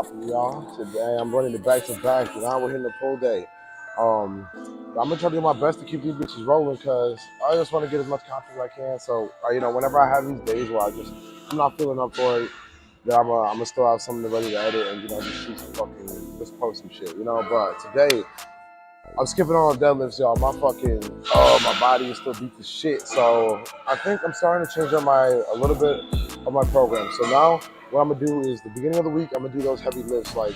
popping, y'all. Today I'm running it back to back. Now we're hitting the pull day. I'm gonna try to do my best to keep these bitches rolling because I just want to get as much content as I can. So, whenever I have these days where I'm not feeling up for it, then I'm gonna still have something ready to edit and just shoot some just post some shit, But today I'm skipping on deadlifts, y'all. My body is still beat to shit. So I think I'm starting to change up a little bit of my program. So now what I'm gonna do is the beginning of the week, I'm gonna do those heavy lifts. Like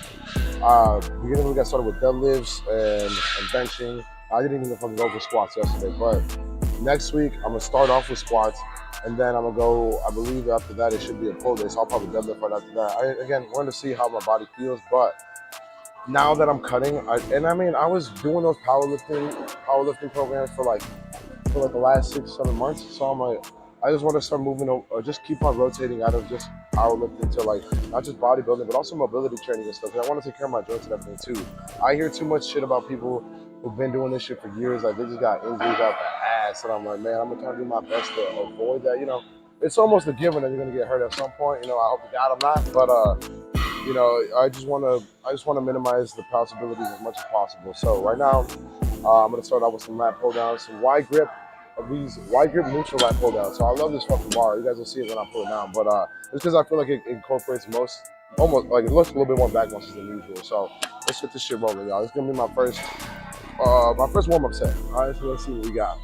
beginning of the week, I started with deadlifts and benching. I didn't even fucking go for squats yesterday, but next week I'm gonna start off with squats, and then I'm gonna go. I believe after that it should be a pull day, so I'll probably deadlift right after that. Again, we're gonna see how my body feels, but now that I'm cutting, I was doing those powerlifting programs for the last 6 7 months. So I'm like, I just want to start moving or just keep on rotating out of just powerlifting to like not just bodybuilding but also mobility training and stuff. Because I want to take care of my joints and everything too. I hear too much shit about people who've been doing this shit for years, like they just got injuries out the ass, and I'm like, man, I'm gonna try to do my best to avoid that. It's almost a given that you're gonna get hurt at some point. I hope to God I'm not, but I just want to minimize the possibilities as much as possible. So right now, I'm gonna start out with some lat pull downs, some wide grip of these wide grip neutral lat pull downs. So I love this fucking bar. You guys will see it when I pull it down, but it's because I feel like it incorporates almost like it looks a little bit more back muscles than usual. So let's get this shit rolling, y'all. It's gonna be my first warm up set. All right, so let's see what we got.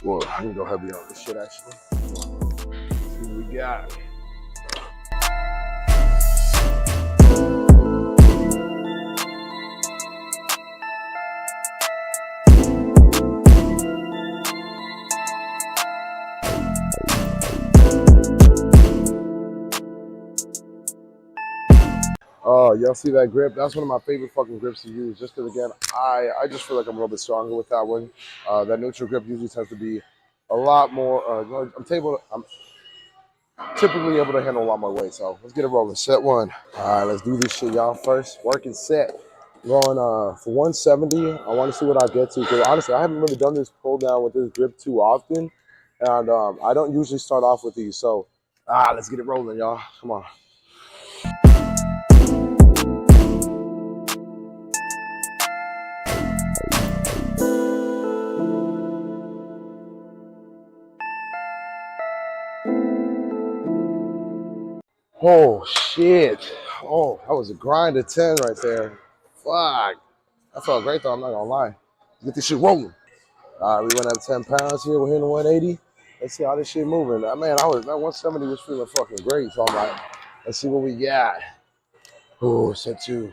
Well, I need to go heavy on this shit actually. Let's see what we got. Oh, y'all see that grip? That's one of my favorite fucking grips to use. Just because, again, I just feel like I'm a little bit stronger with that one. That neutral grip usually tends to be a lot more. I'm typically able to handle a lot more weight. So let's get it rolling. Set one. All right, let's do this shit, y'all. First, working set. Going for 170. I want to see what I get to because honestly, I haven't really done this pull down with this grip too often, and I don't usually start off with these. So, let's get it rolling, y'all. Come on. Oh shit! Oh, that was a grind of 10 right there. Fuck! That felt great though. I'm not gonna lie. Let's get this shit rolling. All right, we went up 10 pounds here. We're hitting 180. Let's see how this shit moving. Man, that 170 was feeling fucking great. So I'm like, let's see what we got. Oh, set two.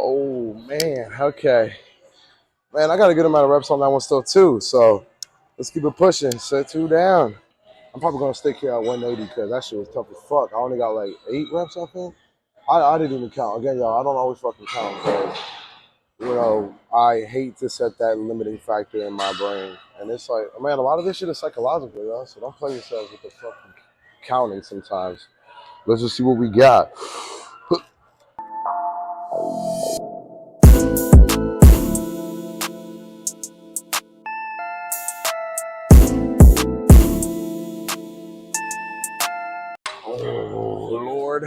Oh man, okay. Man, I got a good amount of reps on that one still too. So let's keep it pushing. Set two down. I'm probably gonna stick here at 180 because that shit was tough as fuck. I only got like 8 reps, I think. I didn't even count. Again, y'all, I don't always fucking count because, I hate to set that limiting factor in my brain. And it's like, man, a lot of this shit is psychological, y'all. So don't play yourselves with the fucking counting sometimes. Let's just see what we got. Oh, Lord.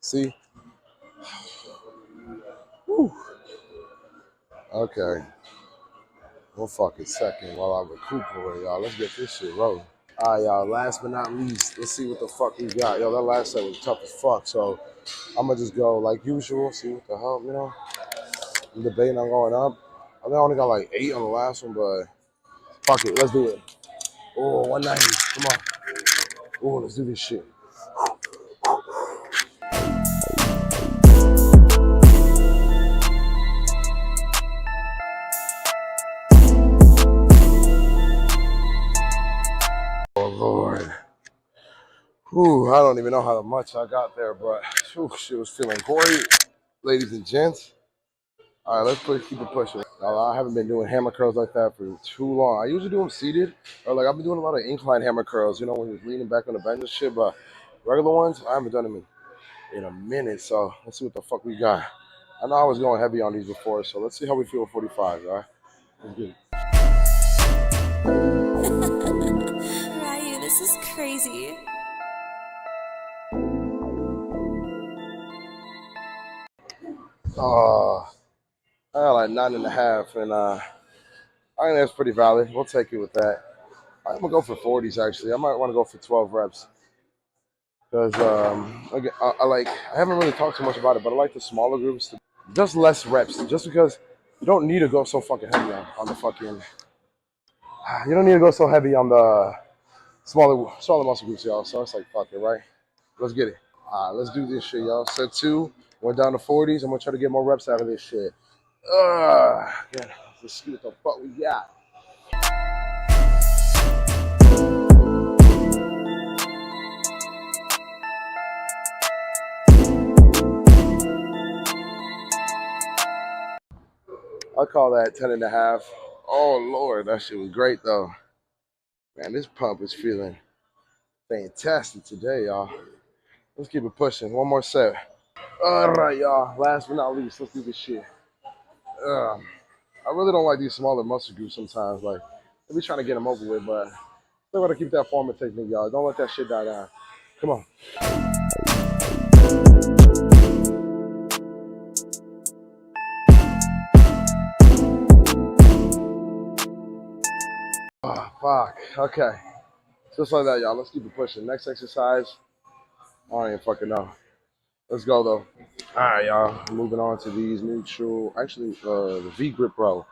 See? Whew. Okay. One fucking second while I recuperate, y'all. Let's get this shit rolling. All right, y'all. Last but not least, let's see what the fuck we got. Yo, that last set was tough as fuck. So I'm gonna just go like usual. See what the hell, I'm debating on going up. I think I only got like 8 on the last one, but fuck it. Let's do it. Oh, 190. Come on. Oh, let's do this shit. Oh, Lord. Whew, I don't even know how much I got there, but shit was feeling great, ladies and gents. All right, keep it pushing. I haven't been doing hammer curls like that for too long. I usually do them seated, or like I've been doing a lot of incline hammer curls, when you're leaning back on the bench and shit, but regular ones, I haven't done them in a minute, so let's see what the fuck we got. I know I was going heavy on these before, so let's see how we feel with 45, all right? Let's get it. Ryu, this is crazy. I got like 9.5, and I think that's pretty valid. We'll take it with that. I'm gonna go for 40s actually. I might want to go for 12 reps because again, I haven't really talked too much about it, but I like the smaller groups, just less reps, just because you don't need to go so fucking heavy on the fucking. You don't need to go so heavy on the smaller muscle groups, y'all. So it's like fuck it, right? Let's get it. All right, let's do this shit, y'all. Set two, went down to 40s. I'm gonna try to get more reps out of this shit. Yeah, let's see what the fuck we got. I call that 10.5. Oh Lord, that shit was great though. Man, this pump is feeling fantastic today, y'all. Let's keep it pushing. One more set. All right, y'all. Last but not least, let's do this shit. Um, I really don't like these smaller muscle groups sometimes. Like, I be trying to get them over with, but still gotta keep that form and technique, y'all. Don't let that shit die down. Come on. Oh, fuck. Okay. Just like that, y'all. Let's keep it pushing. Next exercise. I don't even fucking know. Let's go, though. All right, y'all. Moving on to these neutral. Actually, the V grip row.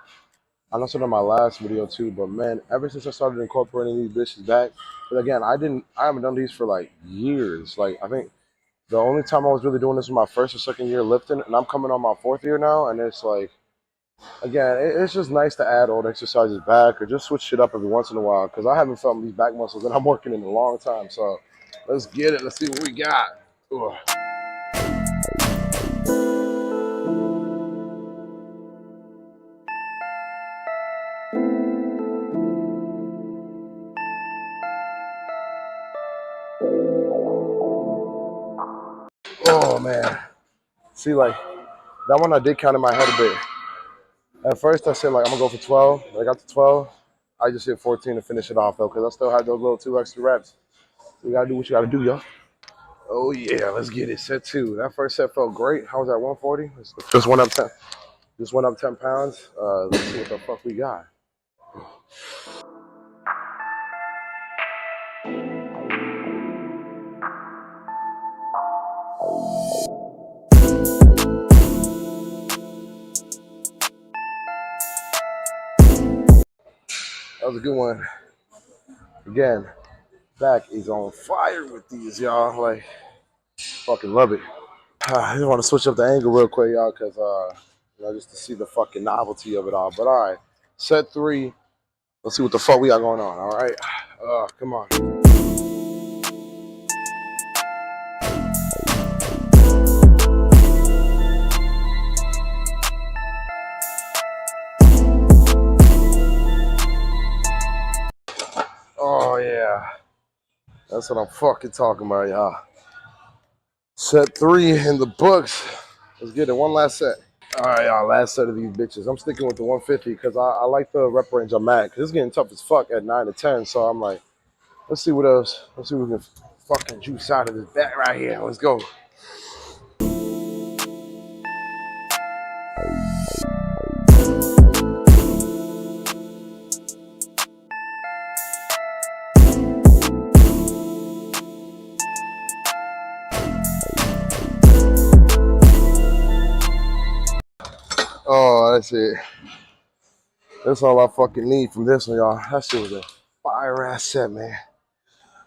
I know some of my last video too, but man, ever since I started incorporating these bitches back, but again, I haven't done these for like years. Like I think the only time I was really doing this was my first or second year lifting, and I'm coming on my fourth year now, and it's like, again, it's just nice to add old exercises back or just switch shit up every once in a while because I haven't felt these back muscles and I'm working in a long time. So let's get it. Let's see what we got. Ugh. Oh man, see, like that one I did count in my head a bit. At first, I said like I'm gonna go for 12. When I got to 12, I just hit 14 to finish it off though, because I still had those little 2 extra reps. So you gotta do what you gotta do, yo. Oh yeah, let's get it. Set two. That first set felt great. How was that? 140. Just went up 10. Just went up 10 pounds. Let's see what the fuck we got. That was a good one. Again, back is on fire with these, y'all. Like, fucking love it. I just want to switch up the angle real quick, y'all, because just to see the fucking novelty of it all. But all right, set three. Let's see what the fuck we got going on. All right, come on. Oh yeah, that's what I'm fucking talking about, y'all. Set three in the books. Let's get it. One last set. All right, y'all. Last set of these bitches. I'm sticking with the 150 because I like the rep range I'm at. Cause it's getting tough as fuck at 9 to 10. So I'm like, let's see what else. Let's see what we can fucking juice out of this back right here. Let's go. Oh, that's it. That's all I fucking need from this one, y'all. That shit was a fire ass set, man.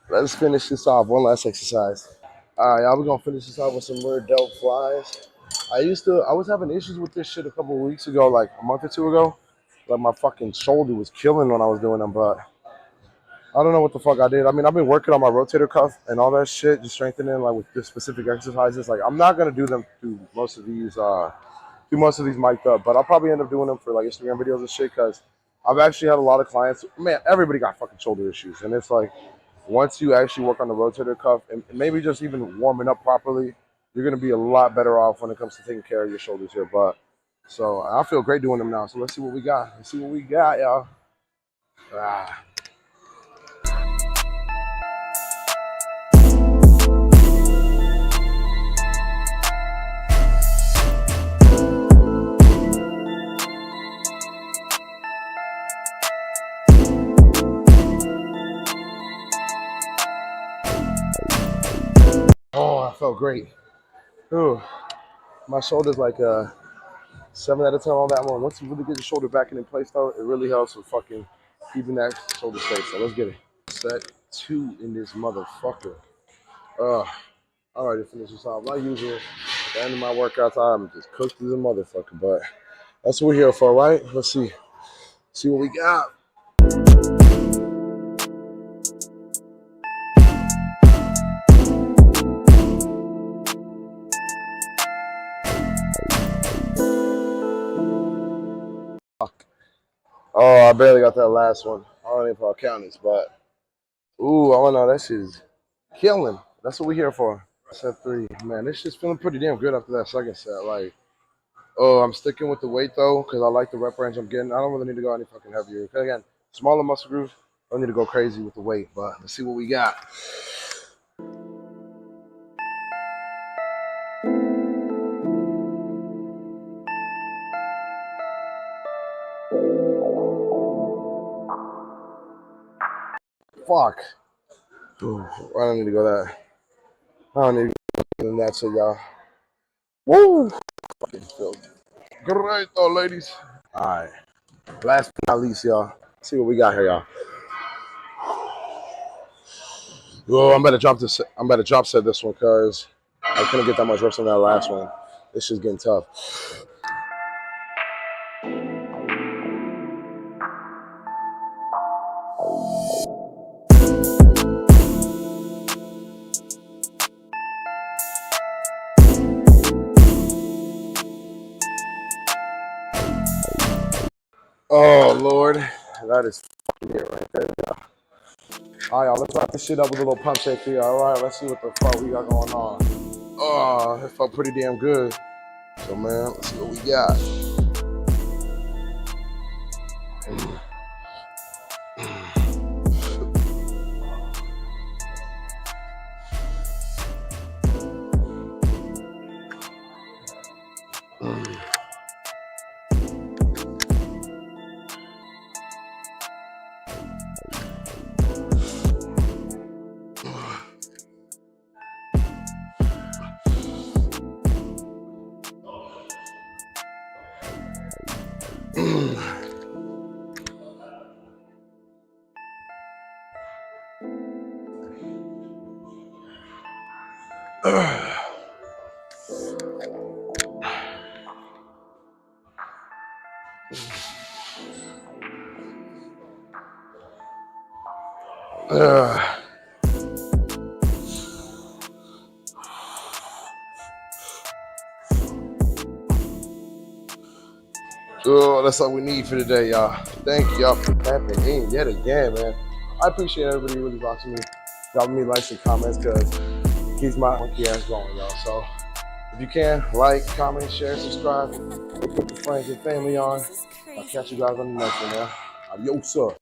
Let's finish this off. One last exercise. All right, y'all. We're gonna finish this off with some more delt flies. I was having issues with this shit a couple of weeks ago, like a month or two ago. Like my fucking shoulder was killing when I was doing them, but I don't know what the fuck I did. I mean, I've been working on my rotator cuff and all that shit, just strengthening like with the specific exercises. Like I'm not gonna do them through most of these mic'd up, but I'll probably end up doing them for like Instagram videos and shit because I've actually had a lot of clients. Man, everybody got fucking shoulder issues, and it's like once you actually work on the rotator cuff and maybe just even warming up properly, you're gonna be a lot better off when it comes to taking care of your shoulders here. But so I feel great doing them now. So let's see what we got. Let's see what we got, y'all. Ah. Oh, I felt great. Ooh, my shoulder's like 7 out of 10 on that one. Once you really get your shoulder back in place, though, it really helps with fucking keeping that shoulder straight. So let's get it. Set 2 in this motherfucker. I'm ready to finish this off. Like usual, at the end of my workouts, I'm just cooked as a motherfucker. But that's what we're here for, right? Let's see. See what we got. Oh, I barely got that last one. I don't even know if I'll count this, but ooh, I don't know. That shit's killing. That's what we're here for. Set 3. Man, this shit's feeling pretty damn good after that second set. Like, oh, I'm sticking with the weight though, because I like the rep range I'm getting. I don't really need to go any fucking heavier. Because again, smaller muscle groups, I don't need to go crazy with the weight. But let's see what we got. Fuck. Ooh, I don't need to go that. I don't need to go than that, so y'all. Woo! Fucking filthy. Great though, ladies. Alright. Last but not least, y'all. See what we got here, y'all. Oh, I'm better drop this. I'm better drop set this one because I couldn't get that much reps on that last one. This shit's getting tough. Oh Lord, that is it right there, y'all. All right, y'all. Let's wrap this shit up with a little pump shake here. All right, let's see what the fuck we got going on. Oh, it felt pretty damn good. So man, let's see what we got. Oh, that's all we need for today, y'all. Thank y'all for tapping in yet again, man. I appreciate everybody really watching me, dropping me likes and comments because it keeps my monkey ass going, y'all. So if you can, like, comment, share, subscribe, put your friends and family on. This is I'll crazy. catch you guys on the next one, man. Adios, sir.